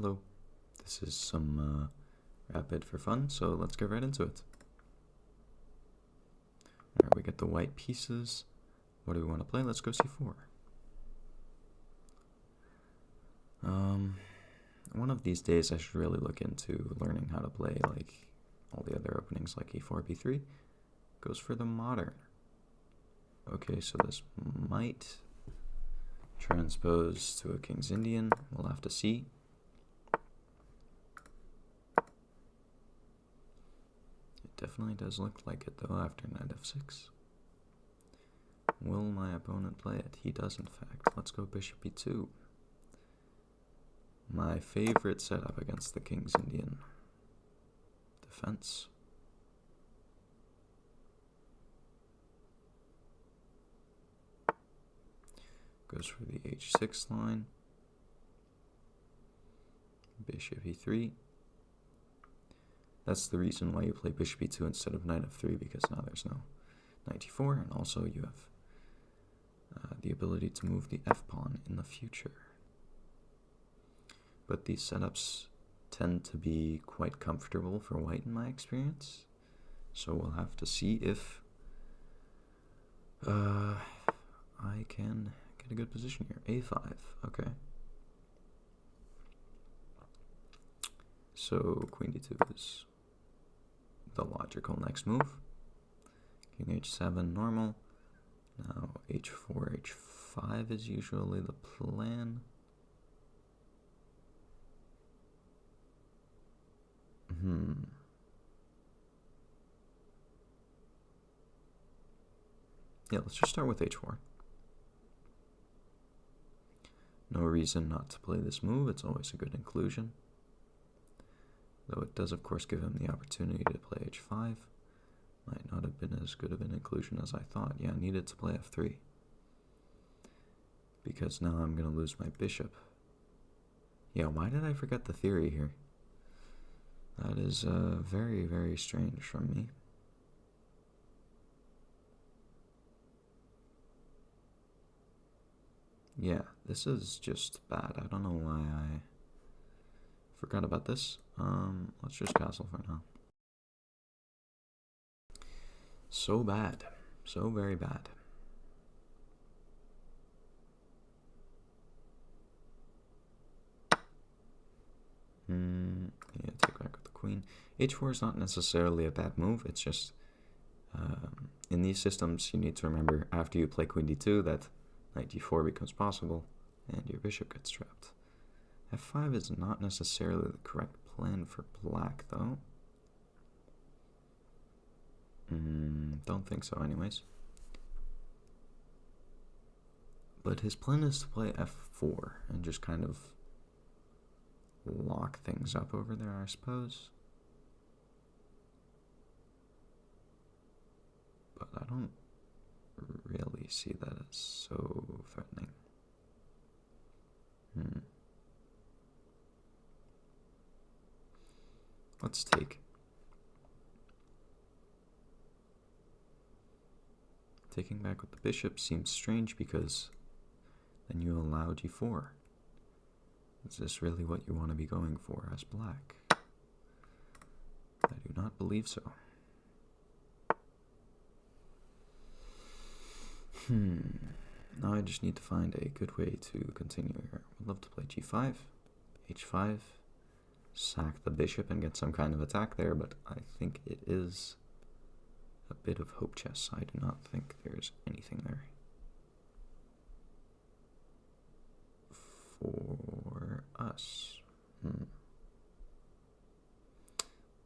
Hello, this is some rapid for fun, so let's get right into it. Alright, we get the white pieces. What do we want to play? Let's go c4. One of these days I should really look into learning how to play like all the other openings like e4, b3. Goes for the modern. Okay, so this might transpose to a King's Indian. We'll have to see. It definitely does look like it though after knight f6. Will my opponent play it? He does in fact. Let's go bishop e2. My favorite setup against the King's Indian. Defense. Goes for the h6 line. Bishop e3. That's the reason why you play bishop e2 instead of knight f3, because now there's no knight e4, and also you have the ability to move the f-pawn in the future. But these setups tend to be quite comfortable for white in my experience, so we'll have to see if I can get a good position here. a5, okay. So queen d2 is the logical next move. King h7 normal. Now h4, h5 is usually the plan. Yeah, let's just start with h4. No reason not to play this move. It's always a good inclusion. Though it does, of course, give him the opportunity to play h5. Might not have been as good of an inclusion as I thought. Yeah, I needed to play f3. Because now I'm going to lose my bishop. Yeah, why did I forget the theory here? That is very, very strange from me. Yeah, this is just bad. I don't know why I forgot about this. Let's just castle for now. So bad. So very bad. Yeah, take back with the queen. h4 is not necessarily a bad move. It's just, in these systems, you need to remember after you play queen d2 that knight d4 becomes possible and your bishop gets trapped. f5 is not necessarily the correct plan for black, though. Don't think so anyways. But his plan is to play f4 and just kind of lock things up over there, I suppose. But I don't really see that as so threatening. Let's take. Taking back with the bishop seems strange because then you allow g4. Is this really what you want to be going for as black? I do not believe so. Now I just need to find a good way to continue here. Would love to play g5, h5, sack the bishop and get some kind of attack there, but I think it is a bit of hope chess. I do not think there's anything there for us.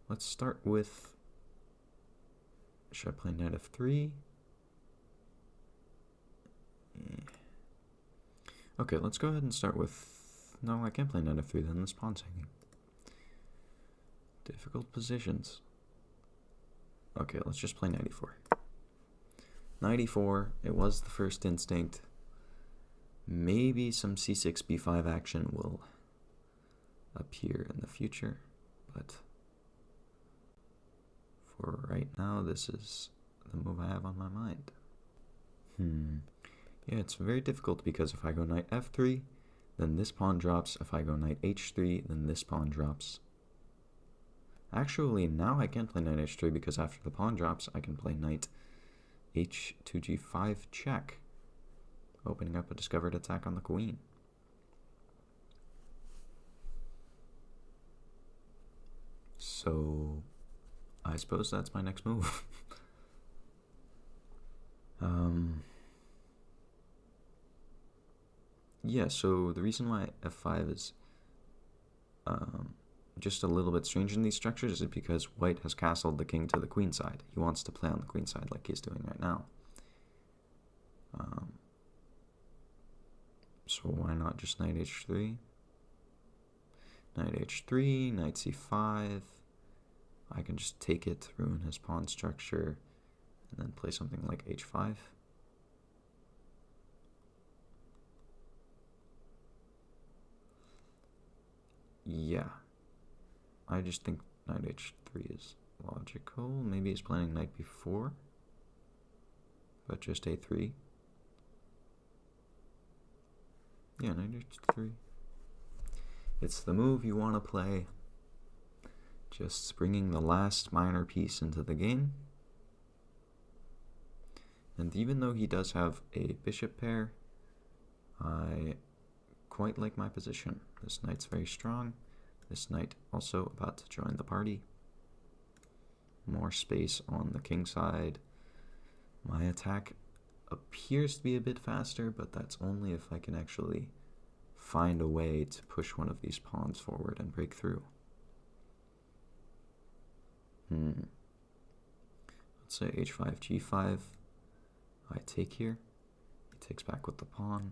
Let's start with, should I play knight f3? Okay, let's go ahead and start with, no, I can't play knight f3 then, this pawn's hanging. Difficult positions. Okay, let's just play knight e4. Knight e4, it was the first instinct. Maybe some c6, b5 action will appear in the future, but for right now, this is the move I have on my mind. Yeah, it's very difficult because if I go knight f3, Then this pawn drops. If I go knight h3, then this pawn drops. Actually, now I can play knight h3 because after the pawn drops, I can play knight h2g5 check, opening up a discovered attack on the queen. So, I suppose that's my next move. Yeah, so the reason why f5 is just a little bit strange in these structures is because white has castled the king to the queen side. He wants to play on the queen side like he's doing right now. So why not just knight h3? Knight h3, knight c5. I can just take it, ruin his pawn structure, and then play something like h5. Yeah, I just think knight h3 is logical. Maybe he's planning knight b4, but just a3. Yeah, knight h3. It's the move you want to play. Just bringing the last minor piece into the game. And even though he does have a bishop pair, I quite like my position. This knight's very strong. This knight also about to join the party. More space on the king side. My attack appears to be a bit faster, but that's only if I can actually find a way to push one of these pawns forward and break through. Let's say h5, g5. I take here. He takes back with the pawn.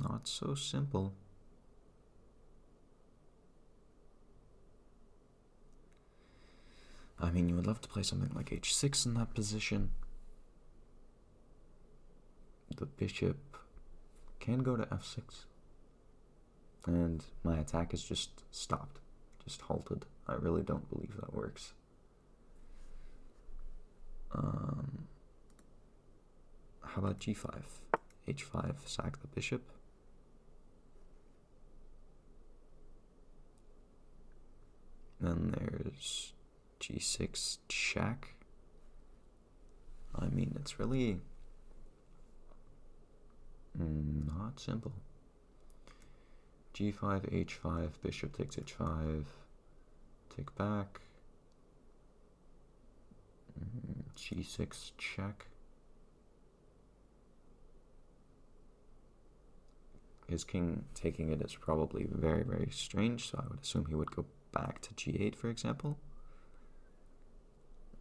Not so simple. I mean, you would love to play something like h6 in that position. The bishop can go to f6. And my attack is just stopped, just halted. I really don't believe that works. How about g5? h5, sack the bishop. Then there's g6 check. I mean, it's really not simple. g5, h5, bishop takes h5, take back, g6 check. His king taking it is probably very, very strange, so I would assume he would go back to g8, for example.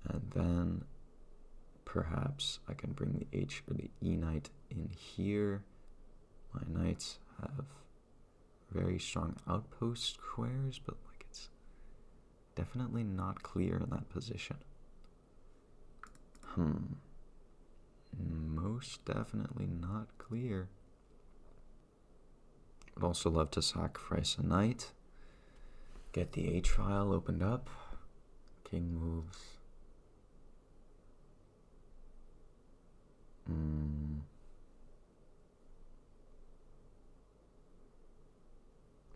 And then perhaps I can bring the h or the e knight in here. My knights have very strong outpost squares, but like it's definitely not clear in that position. Most definitely not clear. Would also love to sacrifice a knight. Get the h file opened up. King moves.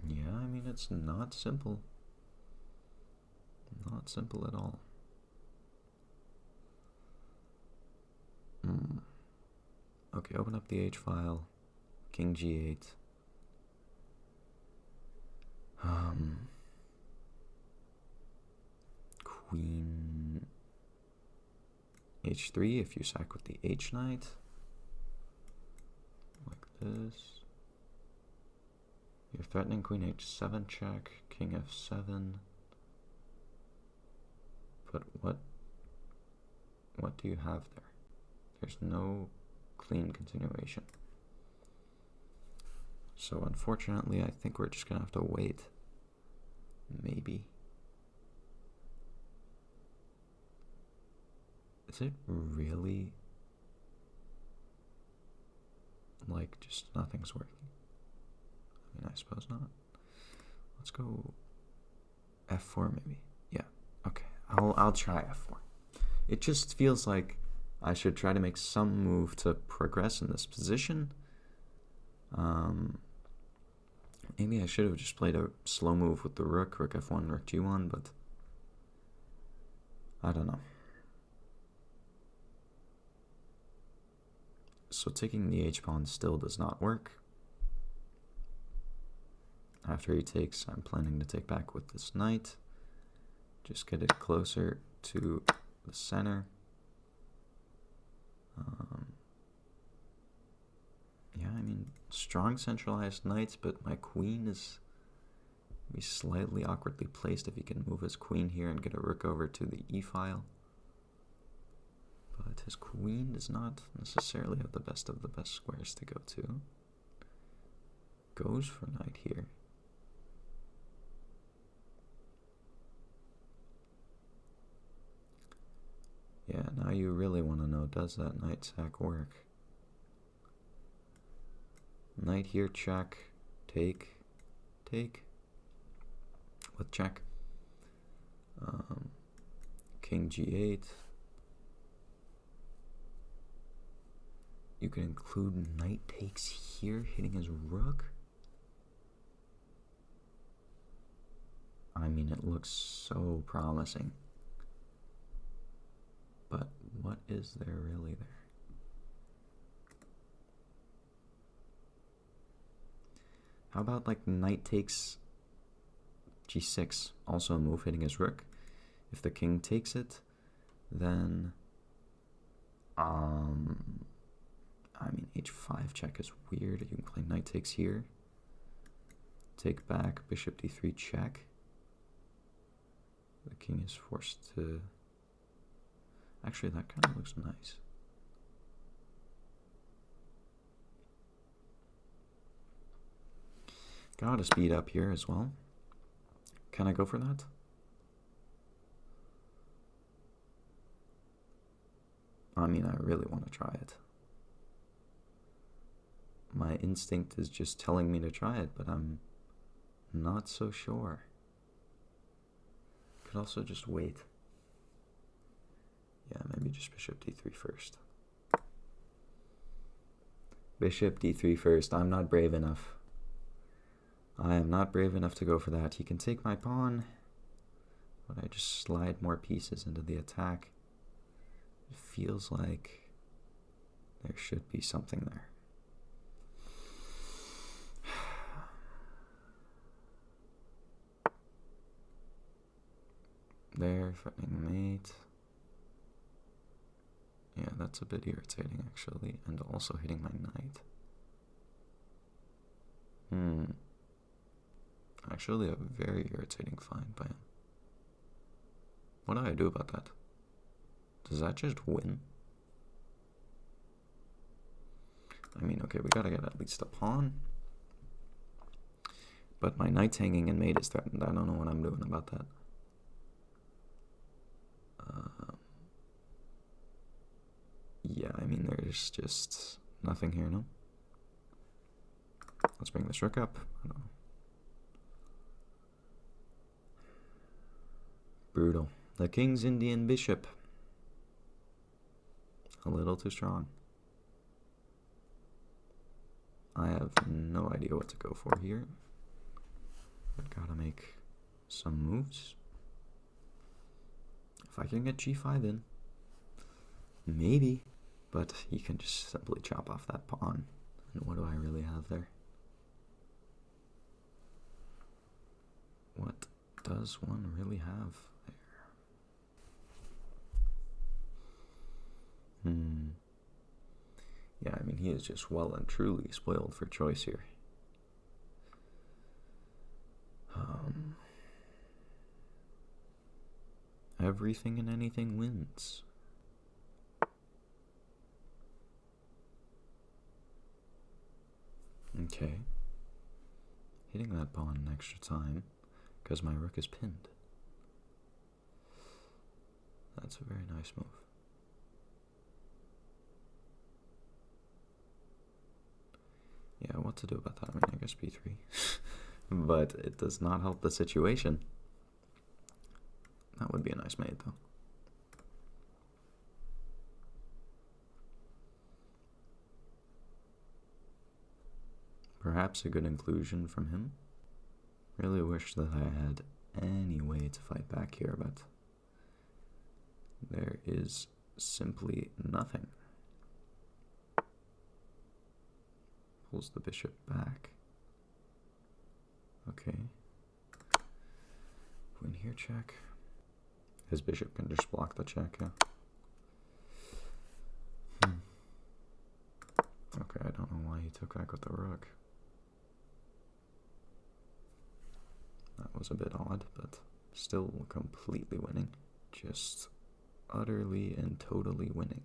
Yeah, I mean, it's not simple. Not simple at all. Okay, open up the h file. King g8. Queen h3 if you sack with the h knight. Like this. You're threatening queen h7 check, king f7. But what do you have there? There's no clean continuation. So unfortunately, I think we're just gonna have to wait. Maybe. Is it really like just nothing's working? I mean, I suppose not. Let's go f4 maybe. Yeah. Okay. I'll try f4. It just feels like I should try to make some move to progress in this position. Maybe I should have just played a slow move with the rook f1, rook g1, but I don't know. So taking the h-pawn still does not work. After he takes, I'm planning to take back with this knight. Just get it closer to the center. Yeah, I mean, strong centralized knights, but my queen is be slightly awkwardly placed if he can move his queen here and get a rook over to the e-file. But his queen does not necessarily have the best of the best squares to go to. Goes for knight here. Yeah, now you really want to know, does that knight sack work? Knight here, check, take, with check. King g8. You can include knight takes here, hitting his rook. I mean, it looks so promising. But what is there really there? How about like knight takes g6, also a move hitting his rook. If the king takes it, then I mean h5 check is weird. You can play knight takes here. Take back, bishop d3 check. The king is forced to... Actually, that kind of looks nice. Gotta speed up here as well. Can I go for that? I mean, I really want to try it. My instinct is just telling me to try it, but I'm not so sure. Could also just wait. Yeah, maybe just bishop d3 first. Bishop d3 first. I'm not brave enough. I am not brave enough to go for that. He can take my pawn, but I just slide more pieces into the attack. It feels like there should be something there. There, threatening mate. Yeah, that's a bit irritating actually, and also hitting my knight. Actually a very irritating find by him. What do I do about that? Does that just win? I mean, okay, we gotta get at least a pawn. But my knight's hanging and mate is threatened. I don't know what I'm doing about that. Yeah, I mean, there's just nothing here, no? Let's bring this rook up. I don't know. Brutal. The king's Indian bishop. A little too strong. I have no idea what to go for here. But gotta make some moves. If I can get g5 in, maybe. But he can just simply chop off that pawn. And what do I really have there? What does one really have there? Yeah, I mean, he is just well and truly spoiled for choice here. Everything and anything wins. Okay. Hitting that pawn an extra time because my rook is pinned. That's a very nice move. Yeah, what to do about that? I mean, I guess b3. But it does not help the situation. That would be a nice mate, though. Perhaps a good inclusion from him. Really wish that I had any way to fight back here, but there is simply nothing. Pulls the bishop back. Okay. Queen here check. His bishop can just block the check, yeah. Okay, I don't know why he took back with the rook. That was a bit odd, but still completely winning. Just utterly and totally winning.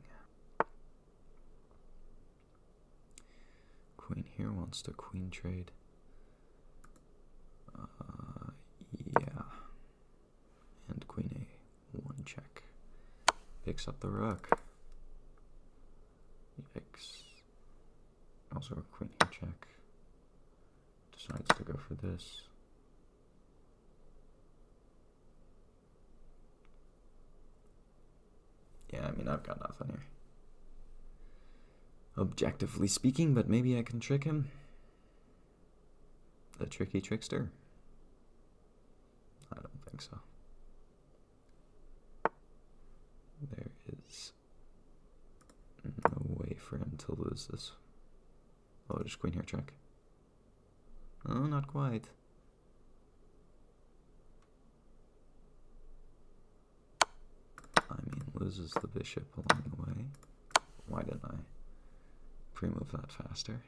Queen here wants to queen trade. Yeah. And queen a, one check. Picks up the rook. Yikes. Also a queen here check. Decides to go for this. Yeah, I mean, I've got nothing here. Objectively speaking, but maybe I can trick him. The tricky trickster? I don't think so. There is no way for him to lose this. Oh, just queen here check. Oh, not quite. I mean, loses the bishop along the way. Why didn't I pre-move that faster?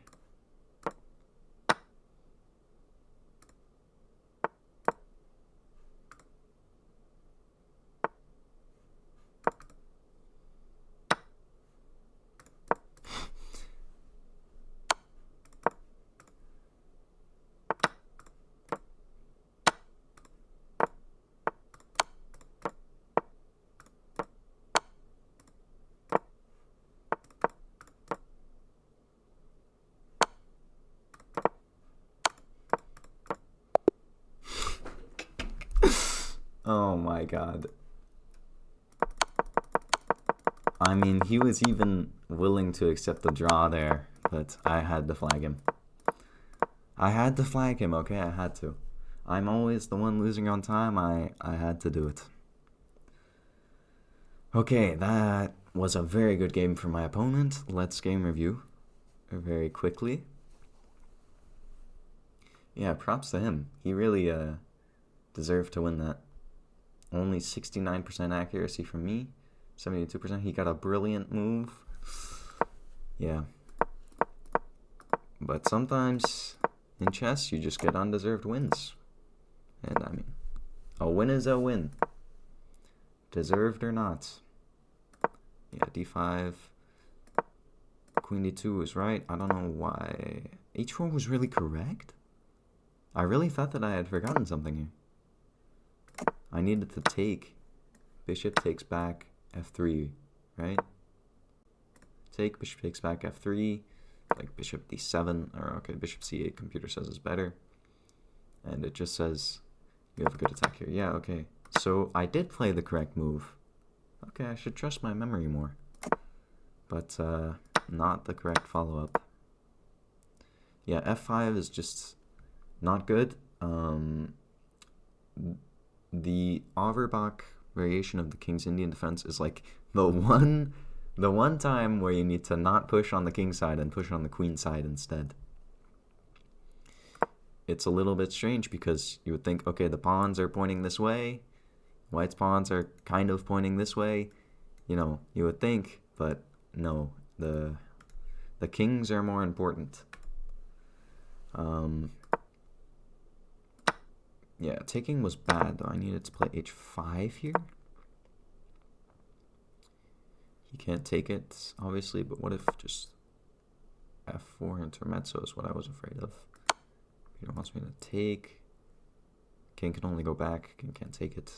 Oh my god. I mean, he was even willing to accept the draw there, but I had to flag him. I had to flag him, okay? I had to. I'm always the one losing on time. I had to do it. Okay, that was a very good game for my opponent. Let's game review very quickly. Yeah, props to him. He really deserved to win that. Only 69% accuracy from me, 72%. He got a brilliant move. Yeah. But sometimes in chess, you just get undeserved wins. And I mean, a win is a win. Deserved or not. Yeah, d5. Queen d2 was right. I don't know why. h4 was really correct? I really thought that I had forgotten something here. I needed to take. Bishop takes back f3, right? Take, bishop takes back f3, like bishop d7, or okay, bishop c8, computer says is better. And it just says you have a good attack here. Yeah, okay. So I did play the correct move. Okay, I should trust my memory more. But not the correct follow-up. Yeah, f5 is just not good. The Averbach variation of the King's Indian defense is like the one time where you need to not push on the king side and push on the queen side instead. It's a little bit strange because you would think, okay, the pawns are pointing this way, white's pawns are kind of pointing this way, you know, you would think, but no, the kings are more important. Yeah, taking was bad, though. I needed to play h5 here. He can't take it, obviously, but what if just f4 intermezzo is what I was afraid of. Peter wants me to take. King can only go back. King can't take it.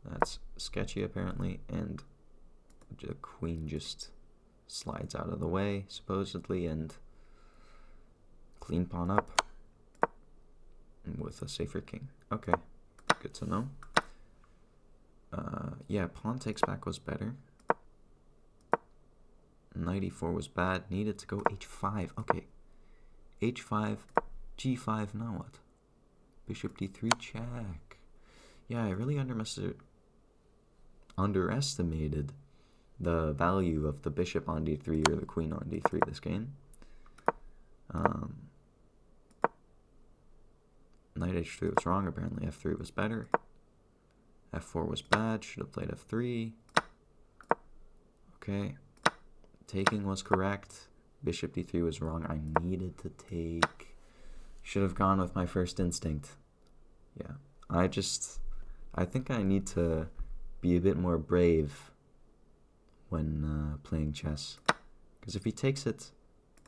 That's sketchy, apparently, and the queen just slides out of the way, supposedly, and clean pawn up. With a safer king. Okay, good to know. Yeah, pawn takes back was better. Knight e4 was bad. Needed to go h5. Okay, h5, g5, now what? Bishop d3 check. Yeah, I really underestimated the value of the bishop on d3 or the queen on d3 this game. Knight h3 was wrong, apparently f3 was better. f4 was bad, should have played f3. Okay, taking was correct. Bishop d3 was wrong, I needed to take. Should have gone with my first instinct. Yeah, I think I need to be a bit more brave when playing chess. Because if he takes it,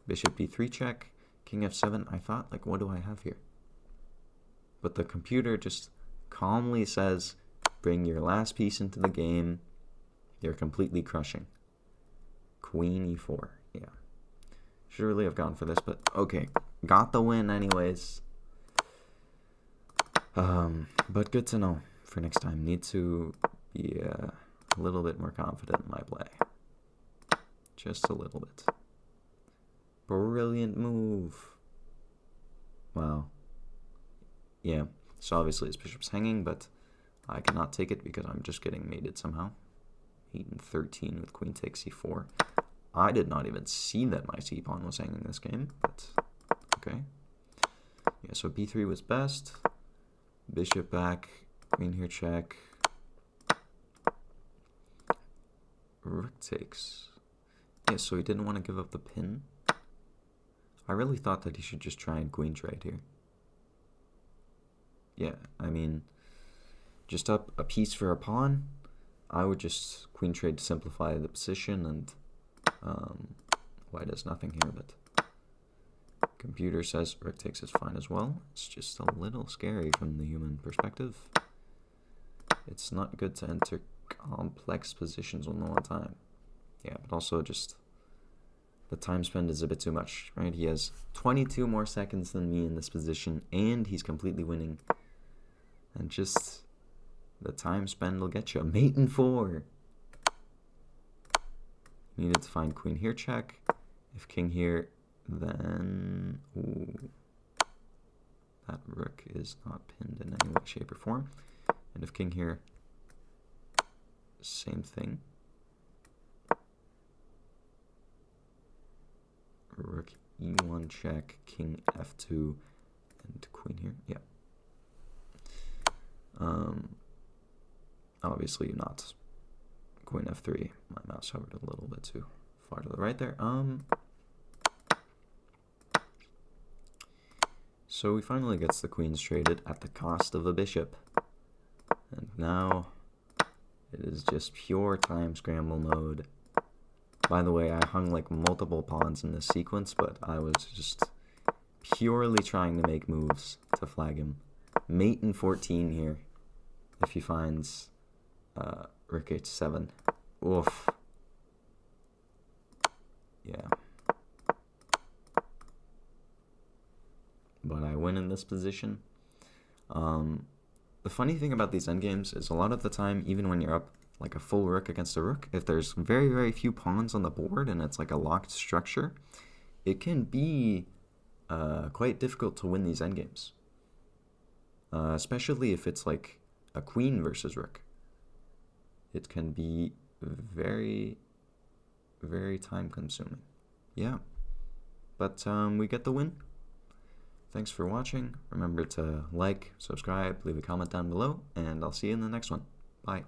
bishop d3 check, king f7, I thought, like, what do I have here? But the computer just calmly says, bring your last piece into the game. You're completely crushing. Queen e4, yeah. Should really have gone for this, but okay. Got the win anyways. But good to know for next time. Need to be a little bit more confident in my play. Just a little bit. Brilliant move. Wow. Yeah, so obviously his bishop's hanging, but I cannot take it because I'm just getting mated somehow. 8 and 13 with queen takes c4. I did not even see that my c-pawn was hanging this game, but okay. Yeah, so b3 was best. Bishop back, queen here check. Rook takes. Yeah, so he didn't want to give up the pin. I really thought that he should just try and queen trade here. Yeah, I mean, just up a piece for a pawn. I would just queen trade to simplify the position, and white does nothing here, but computer says rook takes is fine as well. It's just a little scary from the human perspective. It's not good to enter complex positions one more time. Yeah, but also just the time spent is a bit too much, right? He has 22 more seconds than me in this position, and he's completely winning. And just the time spent will get you. Mate in 4. Needed to find queen here check. If king here, then ooh, that rook is not pinned in any way, shape, or form. And if king here, same thing. Rook e1 check, king f2, and queen here. Yeah. Obviously not. Queen f3. My mouse hovered a little bit too far to the right there. So he finally gets the queens traded at the cost of a bishop. And now it is just pure time scramble mode. By the way, I hung like multiple pawns in this sequence, but I was just purely trying to make moves to flag him. Mate in 14 here. If he finds rook h7. Oof. Yeah. But I win in this position. The funny thing about these endgames is a lot of the time, even when you're up like a full rook against a rook, if there's very, very few pawns on the board and it's like a locked structure, it can be quite difficult to win these endgames. Especially if it's like a queen versus rook. It can be very, very time consuming. Yeah. But we get the win. Thanks for watching. Remember to like, subscribe, leave a comment down below, and I'll see you in the next one. Bye.